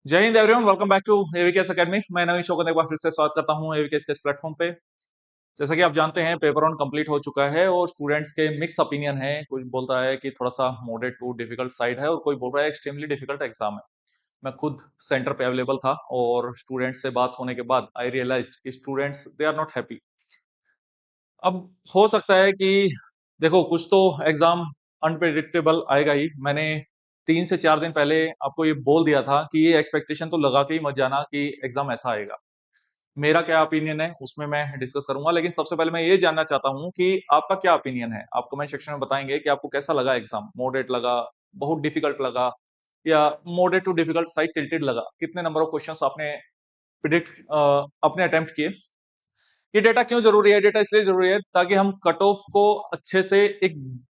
जय Hind everyone, welcome back to AVKS academy. मैं नवीन शौकत एक बार फिर से स्वागत करता हूं एवीकेएस के इस प्लेटफॉर्म पे। जैसा कि आप जानते हैं, पेपर वन कंप्लीट हो चुका है और स्टूडेंट्स के मिक्स ओपिनियन है। कोई बोलता है कि थोड़ा सा मॉडरेट टू डिफिकल्ट साइड है और कोई बोल रहा है एक्सट्रीमली डिफिकल्ट एग्जाम है। मैं खुद सेंटर पे अवेलेबल था और स्टूडेंट्स से बात होने के बाद आई रियलाइज्ड कि students they are not happy. अब हो सकता है कि देखो, कुछ तो एग्जाम अनप्रिडिक्टेबल आएगा ही। मैंने 3 से 4 दिन पहले आपको ये बोल दिया था कि ये एक्सपेक्टेशन तो लगा के ही मत जाना कि एग्जाम ऐसा आएगा। मेरा क्या ओपिनियन है उसमें मैं डिस्कस करूंगा, लेकिन सबसे पहले मैं ये जानना चाहता हूं कि आपका क्या ओपिनियन है। आप कमेंट सेक्शन में बताएंगे कि आपको कैसा लगा एग्जाम। मॉडरेट लगा, बहुत डिफिकल्ट लगा, या moderate to difficult side tilted लगा? कितने नंबर ऑफ क्वेश्चंस आपने प्रिडिक्ट अपने अटेम्प्ट किए? ये डेटा क्यों जरूरी है? डेटा इसलिए जरूरी है ताकि हम कट ऑफ को अच्छे से एक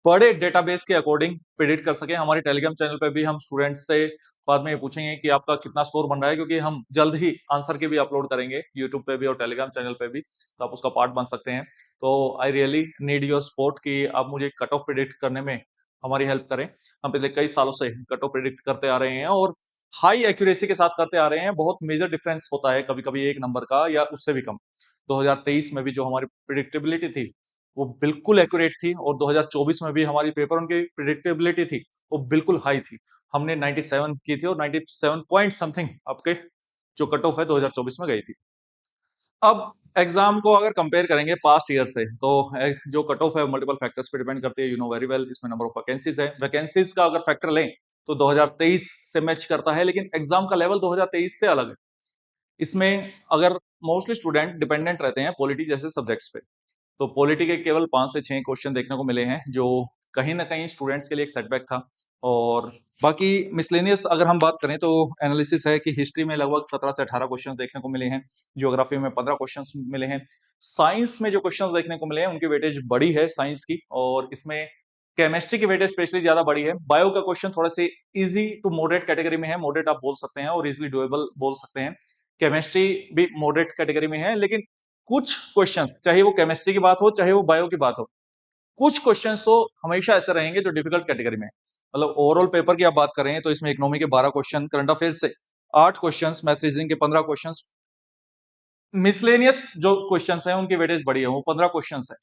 बड़े डेटाबेस के अकॉर्डिंग प्रिडिक्ट कर सके। हमारे टेलीग्राम चैनल पे भी हम स्टूडेंट्स से बाद में ये पूछेंगे कि आपका कितना स्कोर बन रहा है, क्योंकि हम जल्द ही आंसर के भी अपलोड करेंगे यूट्यूब पे भी और टेलीग्राम चैनल पे भी, तो आप उसका पार्ट बन सकते हैं। तो I really need your support कि आप मुझे कट ऑफ प्रिडिक्ट करने में हमारी हेल्प करें। हम पिछले कई सालों से कट ऑफ प्रिडिक्ट करते आ रहे हैं और हाई एक्यूरेसी के साथ करते आ रहे हैं। बहुत मेजर डिफरेंस होता है कभी कभी 1 नंबर का या उससे भी कम। 2023 में भी जो हमारी प्रिडिक्टेबिलिटी थी वो बिल्कुल एक्यूरेट थी, और 2024 में भी हमारी पेपर उनकी प्रिडिक्टेबिलिटी थी वो बिल्कुल हाई थी। हमने 97 की थी और 97 पॉइंट समथिंग आपके जो कट ऑफ है 2024 में गई थी। अब एग्जाम को अगर कंपेयर करेंगे पास्ट ईयर से, तो जो कट ऑफ है मल्टीपल फैक्टर्स पे डिपेंड करती है। यू नो वेरी वेल, इसमें नंबर ऑफ वैकेंसीज है। वैकेंसीज का अगर फैक्टर लें तो 2023 से मैच करता है, लेकिन एग्जाम का लेवल 2023 से अलग है। इसमें अगर मोस्टली स्टूडेंट डिपेंडेंट रहते हैं पॉलिटी जैसे सब्जेक्ट्स पे, तो पॉलिटी के केवल 5 से 6 क्वेश्चन देखने को मिले हैं, जो कहीं ना कहीं स्टूडेंट्स के लिए एक सेटबैक था। और बाकी मिसलेनियस अगर हम बात करें तो एनालिसिस है कि हिस्ट्री में लगभग 17 से 18 क्वेश्चन देखने को मिले हैं, ज्योग्राफी में 15 क्वेश्चन मिले हैं, साइंस में जो क्वेश्चन देखने को मिले हैं उनकी वेटेज बड़ी है साइंस की, और इसमें केमिस्ट्री की वेटेज स्पेशली ज्यादा बड़ी है। बायो का क्वेश्चन थोड़ा से इजी टू मॉडरेट कैटेगरी में है, मॉडरेट आप बोल सकते हैं और इजिली डुएबल बोल सकते हैं। केमिस्ट्री भी मॉडरेट कैटेगरी में है, लेकिन कुछ क्वेश्चंस, चाहे वो केमिस्ट्री की बात हो चाहे वो बायो की बात हो, कुछ क्वेश्चंस तो हमेशा ऐसे रहेंगे जो डिफिकल्ट कैटेगरी में है। मतलब ओवरऑल पेपर की आप बात करें तो इसमें इकोनॉमी के 12 क्वेश्चन, करंट अफेयर्स से 8 क्वेश्चन, मैथ रीजनिंग के 15 क्वेश्चन, मिसलेनियस जो क्वेश्चंस हैं उनकी वेटेज बड़ी है, वो 15 क्वेश्चन है।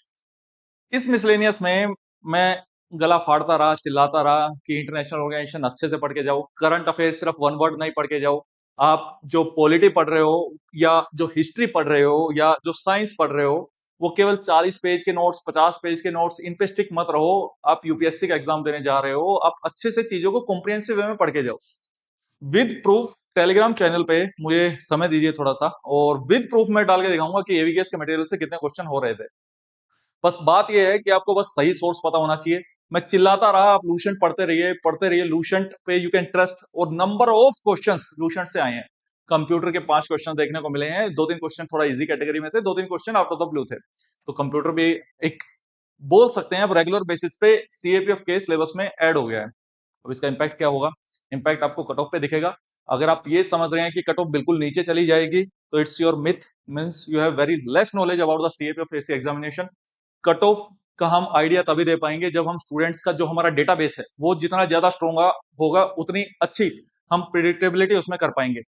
इस मिसलेनियस में मैं गला फाड़ता रहा, चिल्लाता रहा कि इंटरनेशनल ऑर्गेनाइजेशन अच्छे से पढ़ के जाओ, करंट अफेयर सिर्फ वन वर्ड नहीं पढ़ के जाओ। आप जो पॉलिटी पढ़ रहे हो या जो हिस्ट्री पढ़ रहे हो या जो साइंस पढ़ रहे हो, वो केवल 40 पेज के नोट्स, 50 पेज के नोट्स, इन पे स्टिक मत रहो। आप यूपीएससी का एग्जाम देने जा रहे हो, आप अच्छे से चीजों को कॉम्प्रिहेंसिव वे में पढ़ के जाओ। विद प्रूफ टेलीग्राम चैनल पे मुझे समय दीजिए थोड़ा सा, और विद प्रूफ मैं डाल के दिखाऊंगा कि एवीकेएस के मटेरियल से कितने क्वेश्चन हो रहे थे। बस बात यह है कि आपको बस सही सोर्स पता होना चाहिए। मैं चिल्लाता रहा, आप लूसेंट पढ़ते रहिए, लूसेंट पे यू कैन ट्रस्ट। और नंबर ऑफ क्वेश्चंस लूसेंट से आए हैं। कंप्यूटर के 5 क्वेश्चन देखने को मिले हैं, 2-3 क्वेश्चन थोड़ा इजी कैटेगरी में थे, 2-3 question out of the blue थे। तो कंप्यूटर भी एक बोल सकते हैं अब रेगुलर बेसिस पे सीएपीएफ के सिलेबस में ऐड हो गया है। अब इसका इम्पैक्ट क्या होगा? इम्पैक्ट आपको कट ऑफ पे दिखेगा। अगर आप ये समझ रहे हैं कि कट ऑफ बिल्कुल नीचे चली जाएगी तो it's your myth, means you have very less knowledge about the CAPF AC examination. Cut off का हम आइडिया तभी दे पाएंगे जब हम स्टूडेंट्स का जो हमारा डेटाबेस है वो जितना ज्यादा स्ट्रॉन्ग होगा, उतनी अच्छी हम प्रिडिक्टेबिलिटी उसमें कर पाएंगे।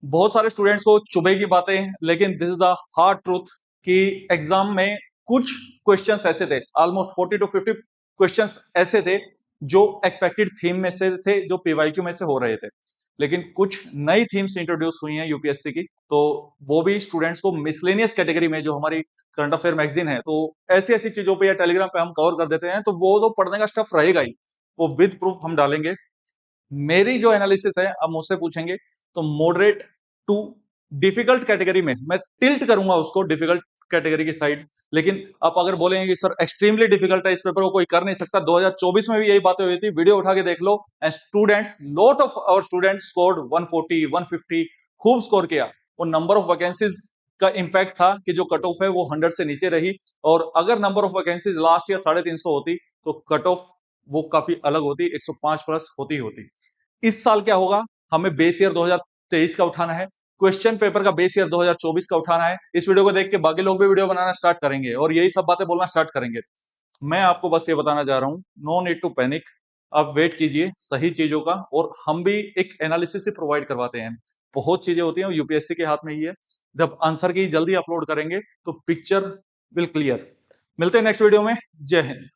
बहुत सारे स्टूडेंट्स को चुभेगी बातें, लेकिन this is the hard truth कि एग्जाम में कुछ क्वेश्चंस ऐसे थे, ऑलमोस्ट 40 to 50 क्वेश्चंस ऐसे थे जो एक्सपेक्टेड थीम में से थे, जो पीवाईक्यू में से हो रहे थे। लेकिन कुछ नई थीम्स इंट्रोड्यूस हुई हैं यूपीएससी की, तो वो भी स्टूडेंट्स को मिसलेनियस कैटेगरी में, जो हमारी करंट अफेयर मैगजीन है, तो ऐसी ऐसी चीजों पे या टेलीग्राम पे हम कवर कर देते हैं, तो वो तो पढ़ने का स्टफ रहेगा ही, वो विद प्रूफ हम डालेंगे। मेरी जो एनालिसिस है, अब मुझसे पूछेंगे तो मॉडरेट टू डिफिकल्ट कैटेगरी में मैं टिल्ट करूंगा उसको डिफिकल्ट कैटेगरी की साइड। लेकिन आप अगर बोलेंगे कि सर एक्सट्रीमली डिफिकल्ट है इस पेपर को कोई कर नहीं सकता, 2024 में भी यही बातें हुई थी, वीडियो उठा के देख लो। And students, lot of our students scored 140 150, खूब स्कोर किया। वो नंबर ऑफ वैकेंसीज का इंपैक्ट था कि जो कट ऑफ है वो 100 से नीचे रही। और अगर number of vacancies last year 350 होती तो कट ऑफ वो काफी अलग होती, 105 प्लस होती। इस साल क्या होगा? हमें बेस ईयर 2023 का उठाना है, क्वेश्चन पेपर का बेस ईयर 2024 का उठाना है। इस वीडियो को देख के बाकी लोग भी वीडियो बनाना स्टार्ट करेंगे और यही सब बातें बोलना स्टार्ट करेंगे। मैं आपको बस ये बताना चाह रहा हूं, नो नीड टू पैनिक। आप वेट कीजिए सही चीजों का, और हम भी एक एनालिसिस ही प्रोवाइड करवाते हैं। बहुत चीजें होती हैं, यूपीएससी के हाथ में ही है। जब आंसर की जल्दी अपलोड करेंगे तो पिक्चर विल क्लियर। मिलते हैं नेक्स्ट वीडियो में। जय हिंद।